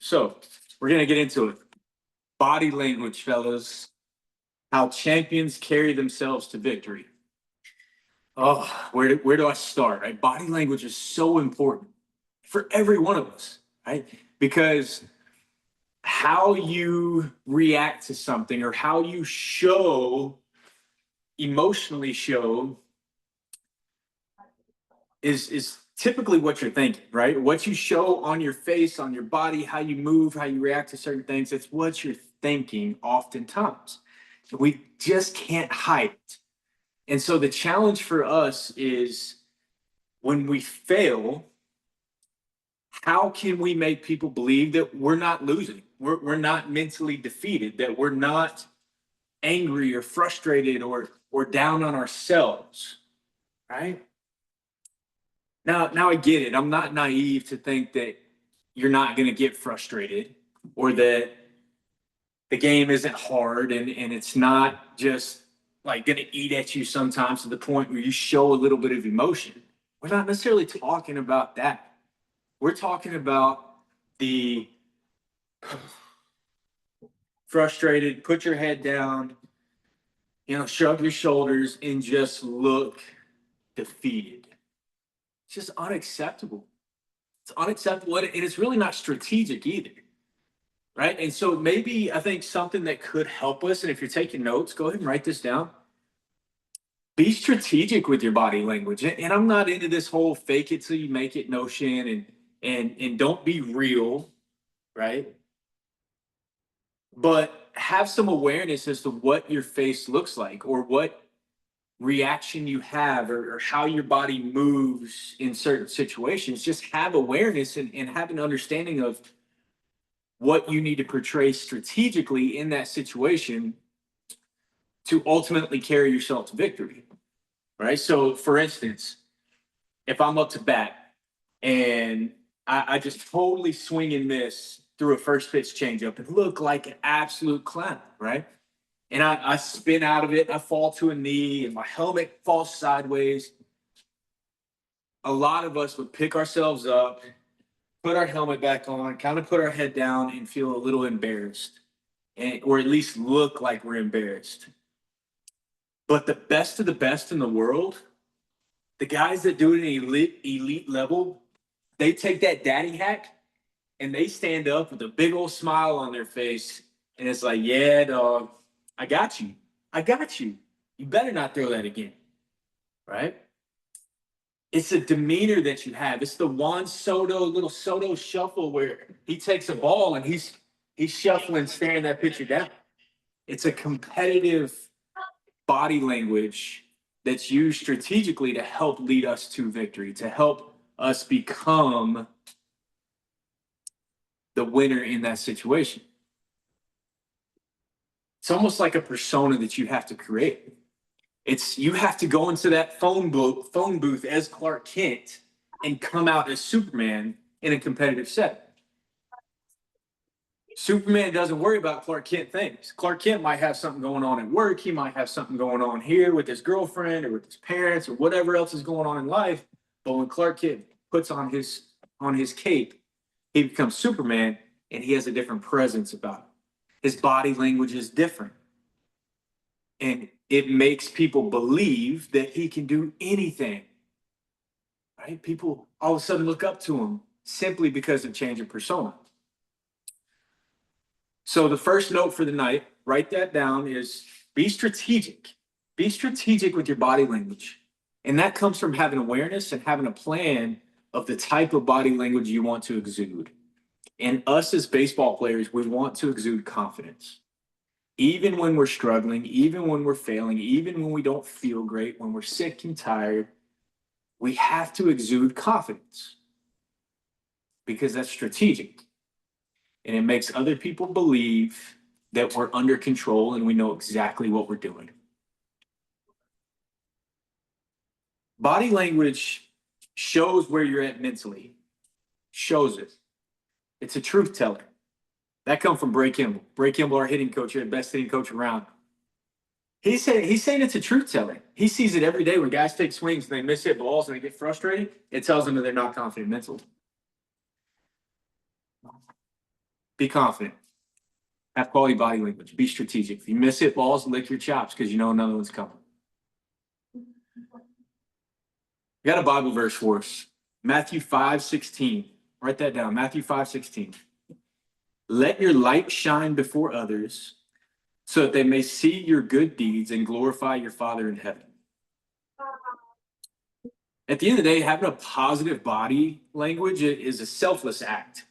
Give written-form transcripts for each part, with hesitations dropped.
So we're going to get into it. Body language, fellas. How champions carry themselves to victory. Oh, where do I start? Right? Body language is so important for every one of us, right? Because how you react to something or how you emotionally show is typically what you're thinking, right? What you show on your face, on your body, how you move, how you react to certain things, it's what you're thinking oftentimes. We just can't hide it. And so the challenge for us is when we fail, how can we make people believe that we're not losing? We're not mentally defeated, that we're not angry or frustrated or down on ourselves, right? Now I get it. I'm not naive to think that you're not going to get frustrated or that the game isn't hard and it's not just like going to eat at you sometimes to the point where you show a little bit of emotion. We're not necessarily talking about that. We're talking about the frustrated, put your head down, shrug your shoulders and just look defeated. It's just unacceptable. It's unacceptable, and it's really not strategic either, right? And so maybe I think something that could help us, and if you're taking notes, go ahead and write this down. Be strategic with your body language. And I'm not into this whole fake it till you make it notion and don't be real, right? But have some awareness as to what your face looks like or what reaction you have or how your body moves in certain situations. Just have awareness and have an understanding of what you need to portray strategically in that situation to ultimately carry yourself to victory, right? So, for instance, if I'm up to bat and I just totally swing and miss through a first pitch changeup and look like an absolute clown, right? And I spin out of it, I fall to a knee, and my helmet falls sideways. A lot of us would pick ourselves up, put our helmet back on, kind of put our head down, and feel a little embarrassed, or at least look like we're embarrassed. But the best of the best in the world, the guys that do it at an elite level, they take that daddy hack and they stand up with a big old smile on their face, and it's like, yeah, dog, I got you. I got you. You better not throw that again, right? It's a demeanor that you have. It's the Juan Soto, little Soto shuffle where he takes a ball and he's shuffling, staring that pitcher down. It's a competitive body language that's used strategically to help lead us to victory, to help us become the winner in that situation. It's almost like a persona that you have to create. You have to go into that phone booth as Clark Kent and come out as Superman in a competitive setting. Superman doesn't worry about Clark Kent things. Clark Kent might have something going on at work. He might have something going on here with his girlfriend or with his parents or whatever else is going on in life. But when Clark Kent puts on his cape, he becomes Superman and he has a different presence about him. His body language is different. And it makes people believe that he can do anything. Right? People all of a sudden look up to him simply because of change of persona. So the first note for the night, write that down, is be strategic. Be strategic with your body language. And that comes from having awareness and having a plan of the type of body language you want to exude. And us as baseball players, we want to exude confidence. Even when we're struggling, even when we're failing, even when we don't feel great, when we're sick and tired, we have to exude confidence because that's strategic. And it makes other people believe that we're under control and we know exactly what we're doing. Body language shows where you're at mentally, shows it. It's a truth teller. That comes from Bray Kimball. Bray Kimball, our hitting coach, the best hitting coach around. He's saying it's a truth teller. He sees it every day when guys take swings and they miss hit balls and they get frustrated. It tells them that they're not confident mentally. Be confident. Have quality body language. Be strategic. If you miss hit balls, lick your chops because you know another one's coming. I got a Bible verse for us. Matthew 5:16. Write that down. Matthew 5:16. Let your light shine before others so that they may see your good deeds and glorify your Father in heaven. At the end of the day, having a positive body language is a selfless act,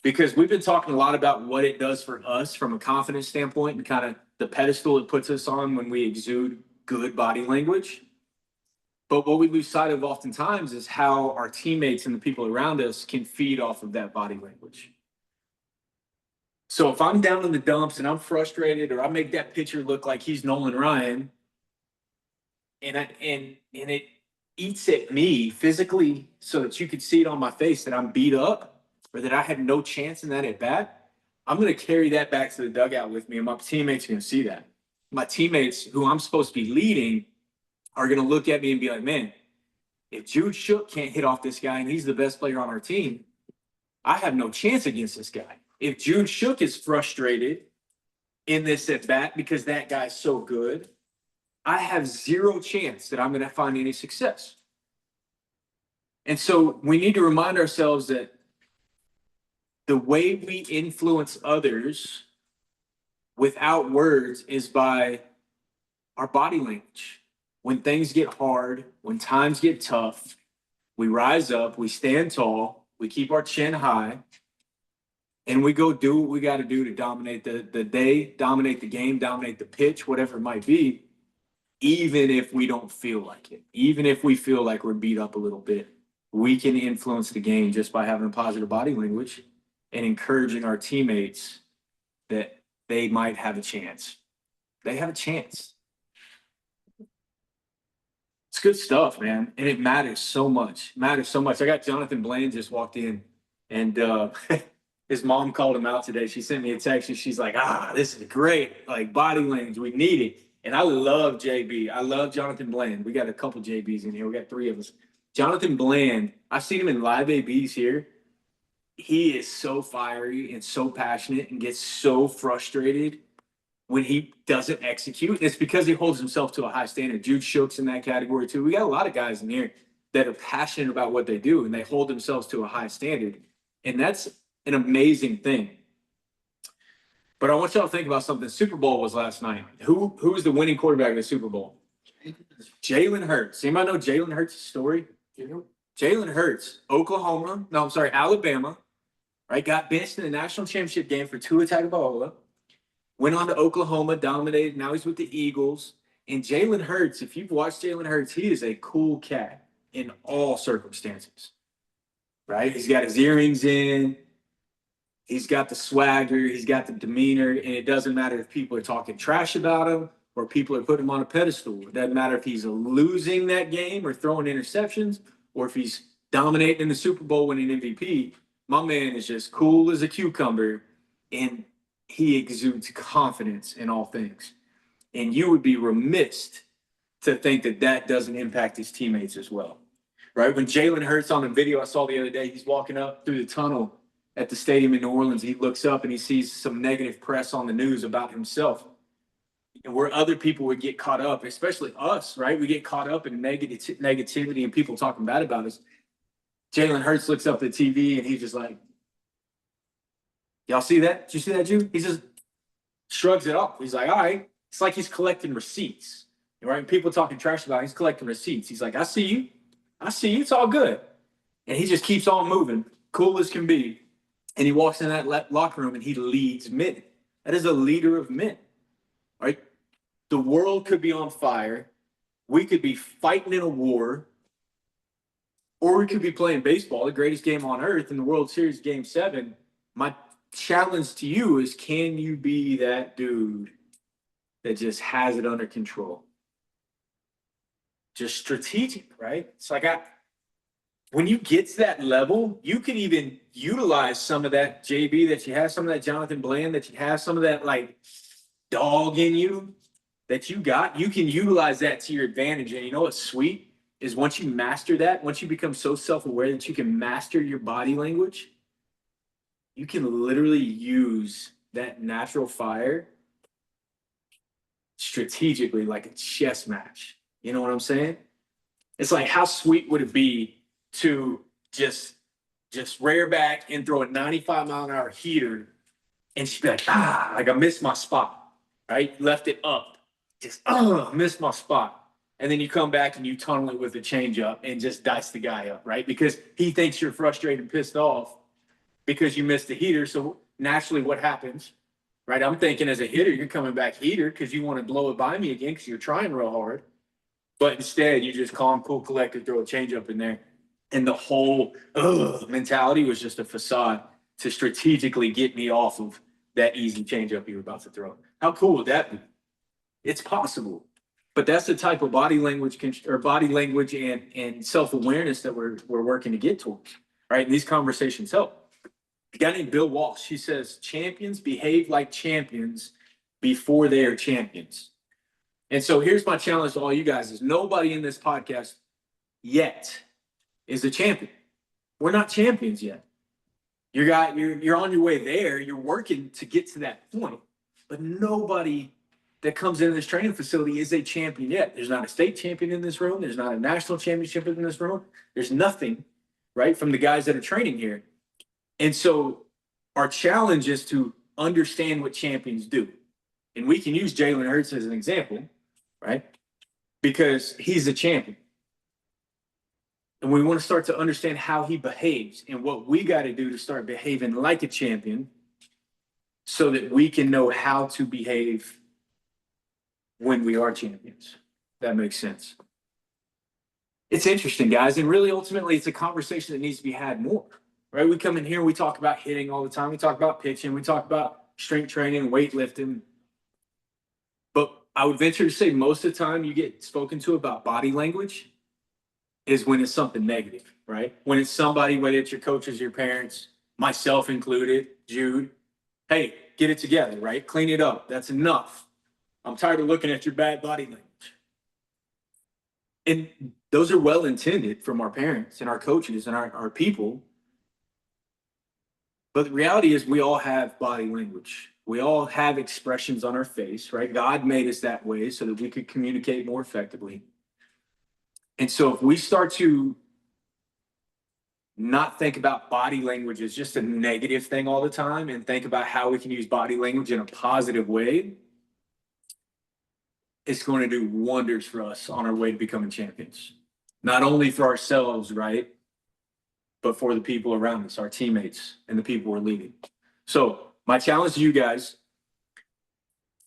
because we've been talking a lot about what it does for us from a confidence standpoint and kind of the pedestal it puts us on when we exude good body language. But what we lose sight of oftentimes is how our teammates and the people around us can feed off of that body language. So if I'm down in the dumps and I'm frustrated, or I make that pitcher look like he's Nolan Ryan, and it eats at me physically so that you could see it on my face that I'm beat up or that I had no chance in that at bat, I'm going to carry that back to the dugout with me, and my teammates are going to see that. My teammates, who I'm supposed to be leading, are going to look at me and be like, man, if Jude Shook can't hit off this guy and he's the best player on our team, I have no chance against this guy. If Jude Shook is frustrated in this at bat because that guy's so good, I have zero chance that I'm going to find any success. And so we need to remind ourselves that the way we influence others without words is by our body language. When things get hard, when times get tough, we rise up, we stand tall, we keep our chin high, and we go do what we got to do to dominate the day, dominate the game, dominate the pitch, whatever it might be, even if we don't feel like it, even if we feel like we're beat up a little bit. We can influence the game just by having a positive body language and encouraging our teammates that they might have a chance. They have a chance. It's good stuff, man. And it matters so much. It matters so much. I got Jonathan Bland just walked in, and his mom called him out today. She sent me a text and she's like, this is great. Like, body language, we need it. And I love JB. I love Jonathan Bland. We got a couple JBs in here. We got 3 of us. Jonathan Bland, I've seen him in live ABs here. He is so fiery and so passionate and gets so frustrated when he doesn't execute. It's because he holds himself to a high standard. Jude Shook's in that category too. We got a lot of guys in here that are passionate about what they do and they hold themselves to a high standard. And that's an amazing thing. But I want y'all to think about something. Super Bowl was last night. Who was the winning quarterback of the Super Bowl? Jalen Hurts. Anybody know Jalen Hurts' story? Jalen Hurts, Alabama, right? Got benched in the national championship game for Tua Tagovailoa. Went on to Oklahoma, dominated. Now he's with the Eagles. And Jalen Hurts, if you've watched Jalen Hurts, he is a cool cat in all circumstances, right? He's got his earrings in. He's got the swagger. He's got the demeanor. And it doesn't matter if people are talking trash about him or people are putting him on a pedestal. It doesn't matter if he's losing that game or throwing interceptions or if he's dominating in the Super Bowl winning MVP. My man is just cool as a cucumber, and he exudes confidence in all things. And you would be remiss to think that that doesn't impact his teammates as well, right? When Jalen Hurts, on a video I saw the other day, he's walking up through the tunnel at the stadium in New Orleans. He looks up and he sees some negative press on the news about himself. And where other people would get caught up, especially us, right? We get caught up in negativity and people talking bad about us. Jalen Hurts looks up at the TV and he's just like, y'all see that? Did you see that, Jude? He just shrugs it off. He's like, all right. It's like he's collecting receipts, right? And people talking trash about him, he's collecting receipts. He's like, I see you. I see you. It's all good. And he just keeps on moving, cool as can be. And he walks in that locker room and he leads men. That is a leader of men, right? The world could be on fire. We could be fighting in a war. Or we could be playing baseball, the greatest game on earth, in the World Series Game 7. My challenge to you is, can you be that dude that just has it under control? Just strategic, right? It's like when you get to that level, you can even utilize some of that JB that you have, some of that Jonathan Bland that you have, some of that like dog in you that you got. You can utilize that to your advantage. And you know what's sweet is once you master that, once you become so self-aware that you can master your body language, you can literally use that natural fire strategically like a chess match. You know what I'm saying? It's like, how sweet would it be to just rear back and throw a 95-mile-an-hour heater, and she'd be like, like I missed my spot, right? Left it up, just missed my spot. And then you come back and you tunnel it with a changeup and just dice the guy up, right? Because he thinks you're frustrated and pissed off because you missed the heater. So naturally, what happens, right? I'm thinking as a hitter, you're coming back heater because you want to blow it by me again because you're trying real hard. But instead, you just calm, cool, collected, throw a changeup in there. And the whole mentality was just a facade to strategically get me off of that easy changeup you were about to throw. How cool would that be? It's possible. But that's the type of body language and self-awareness that we're working to get towards, right? And these conversations help. A guy named Bill Walsh, he says, champions behave like champions before they are champions. And so here's my challenge to all you guys is nobody in this podcast yet is a champion. We're not champions yet. You're on your way there. You're working to get to that point. But nobody that comes into this training facility is a champion yet. There's not a state champion in this room. There's not a national championship in this room. There's nothing, right, from the guys that are training here. And so our challenge is to understand what champions do. And we can use Jalen Hurts as an example, right? Because he's a champion. And we want to start to understand how he behaves and what we got to do to start behaving like a champion so that we can know how to behave when we are champions. That makes sense. It's interesting, guys. And really, ultimately, it's a conversation that needs to be had more, right? We come in here, we talk about hitting all the time. We talk about pitching. We talk about strength training, weightlifting. But I would venture to say most of the time you get spoken to about body language is when it's something negative, right? When it's somebody, whether it's your coaches, your parents, myself included, Jude, hey, get it together, right? Clean it up. That's enough. I'm tired of looking at your bad body language. And those are well intended from our parents and our coaches and our people. But the reality is we all have body language. We all have expressions on our face, right? God made us that way so that we could communicate more effectively. And so if we start to not think about body language as just a negative thing all the time and think about how we can use body language in a positive way, it's going to do wonders for us on our way to becoming champions. Not only for ourselves, right? But for the people around us, our teammates and the people we're leading. So my challenge to you guys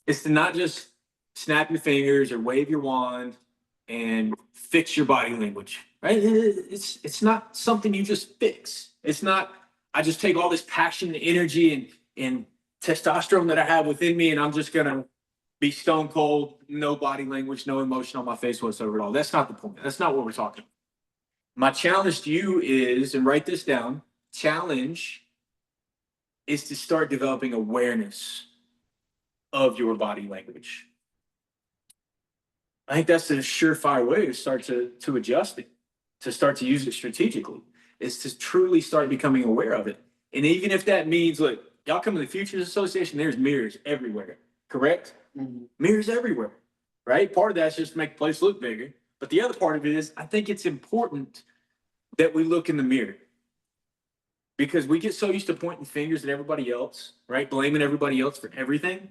is to not just snap your fingers or wave your wand and fix your body language, right? It's not something you just fix. It's not, I just take all this passion and energy and testosterone that I have within me and I'm just going to be stone cold, no body language, no emotion on my face whatsoever at all. That's not the point. That's not what we're talking about. My challenge to you is, and write this down, challenge is to start developing awareness of your body language. I think that's a surefire way to start to adjust it, to start to use it strategically, is to truly start becoming aware of it. And even if that means, look, y'all come to the Futures Association, there's mirrors everywhere, correct? Mm-hmm. Mirrors everywhere, right? Part of that's just to make the place look bigger. But the other part of it is, I think it's important that we look in the mirror because we get so used to pointing fingers at everybody else, right? Blaming everybody else for everything.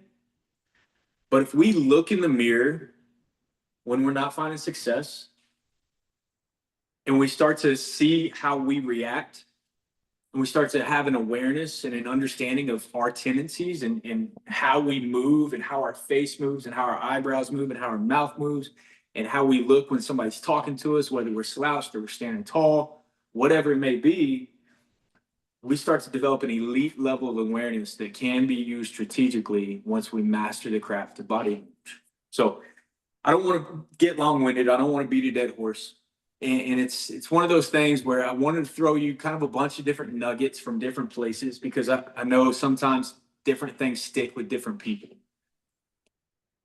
But if we look in the mirror when we're not finding success and we start to see how we react and we start to have an awareness and an understanding of our tendencies and how we move and how our face moves and how our eyebrows move and how our mouth moves and how we look when somebody's talking to us, whether we're slouched or we're standing tall, whatever it may be, we start to develop an elite level of awareness that can be used strategically once we master the craft of body language. So I don't want to get long-winded. I don't want to beat a dead horse. And it's one of those things where I wanted to throw you kind of a bunch of different nuggets from different places because I know sometimes different things stick with different people.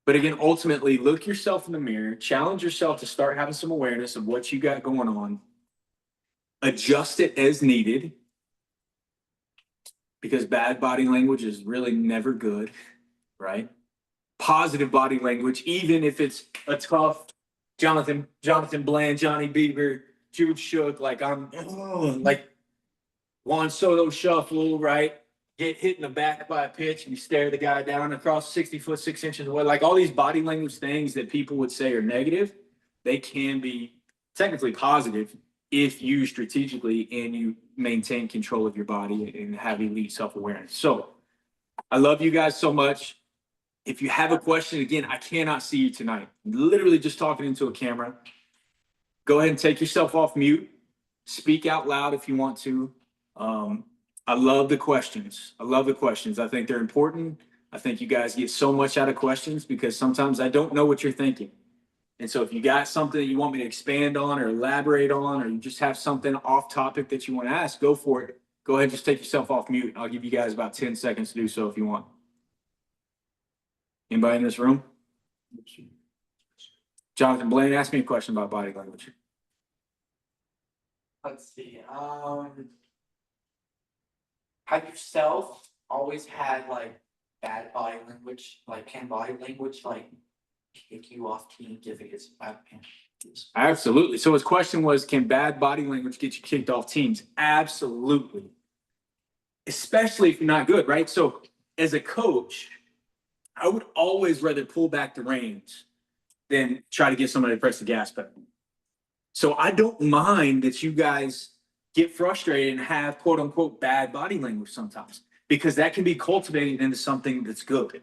But again, ultimately, look yourself in the mirror, challenge yourself to start having some awareness of what you got going on, adjust it as needed, because bad body language is really never good, right? Positive body language, even if it's a tough Jonathan Bland, Johnny Bieber, Jude Shook, like like Juan Soto shuffle, right? Get hit in the back by a pitch and you stare the guy down across 60 foot 6 inches away. Like all these body language things that people would say are negative, they can be technically positive if you strategically and you maintain control of your body and have elite self-awareness. So I love you guys so much. If you have a question, again, I cannot see you tonight. I'm literally just talking into a camera. Go ahead and take yourself off mute. Speak out loud if you want to. I love the questions. I love the questions. I think they're important. I think you guys get so much out of questions because sometimes I don't know what you're thinking. And so if you got something that you want me to expand on or elaborate on, or you just have something off topic that you want to ask, go for it. Go ahead and just take yourself off mute. I'll give you guys about 10 seconds to do so if you want. Anybody in this room? Jonathan Blaine, ask me a question about body language. Let's see. Have yourself always had like bad body language? Like, can body language like kick you off teams if it gets bad? Absolutely. So his question was, can bad body language get you kicked off teams? Absolutely. Especially if you're not good, right? So as a coach, I would always rather pull back the reins than try to get somebody to press the gas pedal. So I don't mind that you guys get frustrated and have quote unquote bad body language sometimes, because that can be cultivated into something that's good,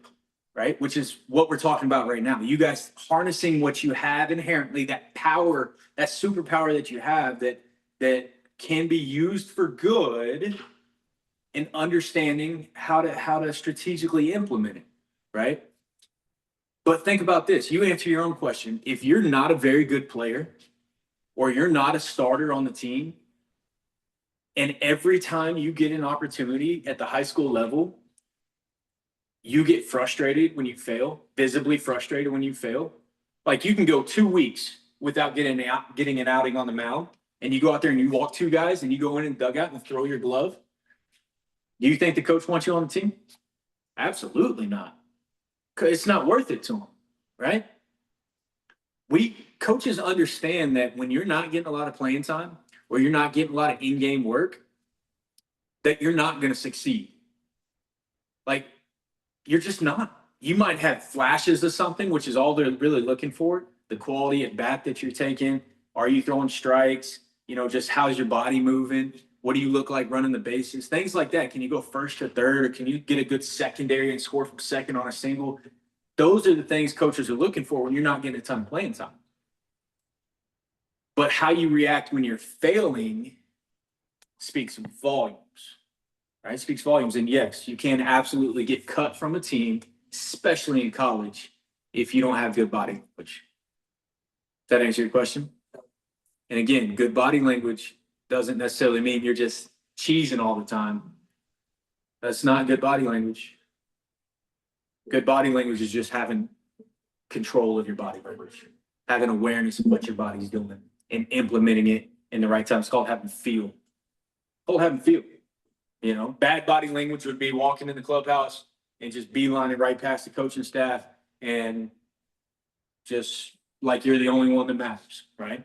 right? Which is what we're talking about right now. You guys harnessing what you have inherently, that power, that superpower that you have that can be used for good, and understanding how to strategically implement it, right? But think about this. You answer your own question. If you're not a very good player or you're not a starter on the team, and every time you get an opportunity at the high school level, you get frustrated when you fail, visibly frustrated when you fail. Like you can go 2 weeks without getting an outing on the mound, and you go out there and you walk two guys and you go in and dugout and throw your glove. Do you think the coach wants you on the team? Absolutely not. It's not worth it to him, right? We coaches understand that when you're not getting a lot of playing time or you're not getting a lot of in-game work, that you're not going to succeed. Like, you're just not. You might have flashes of something, which is all they're really looking for. The quality at bat that you're taking. Are you throwing strikes? You know, just how's your body moving? What do you look like running the bases? Things like that. Can you go first or third? Or can you get a good secondary and score from second on a single? Those are the things coaches are looking for when you're not getting a ton of playing time. But how you react when you're failing speaks volumes, right? Speaks volumes. And yes, you can absolutely get cut from a team, especially in college, if you don't have good body language. Does that answer your question? And again, good body language doesn't necessarily mean you're just cheesing all the time. That's not good body language. Good body language is just having control of your body language, having awareness of what your body's doing and implementing it in the right time. It's called having feel. Called having feel. You know, bad body language would be walking in the clubhouse and just beelining right past the coaching staff and just like you're the only one that matters, right?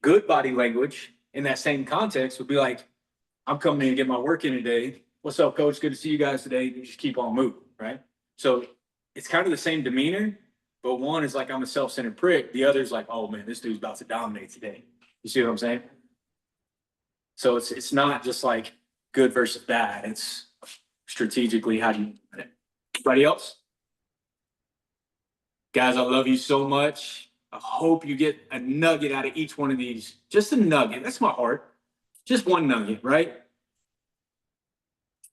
Good body language in that same context would be like, I'm coming in to get my work in today. What's up, coach? Good to see you guys today. You just keep on moving, right? So it's kind of the same demeanor, but one is like, I'm a self-centered prick. The other is like, oh man, this dude's about to dominate today. You see what I'm saying? So it's not just like good versus bad. It's strategically how do you do it. Anybody else? Guys, I love you so much. I hope you get a nugget out of each one of these. Just a nugget. That's my heart. Just one nugget, right?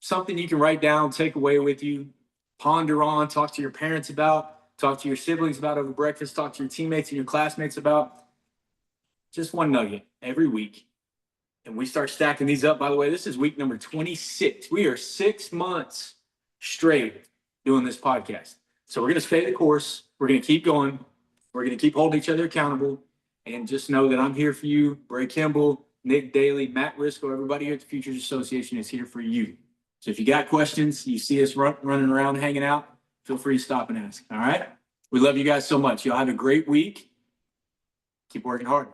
Something you can write down, take away with you, ponder on, talk to your parents about, talk to your siblings about over breakfast, talk to your teammates and your classmates about. Just one nugget every week. And we start stacking these up. By the way, this is week number 26. We are 6 months straight doing this podcast. So we're going to stay the course. We're going to keep going. We're going to keep holding each other accountable. And just know that I'm here for you. Bray Kimball, Nick Daly, Matt Risco, everybody here at the Futures Association is here for you. So if you got questions, you see us running around, hanging out, feel free to stop and ask. All right. We love you guys so much. Y'all have a great week. Keep working hard.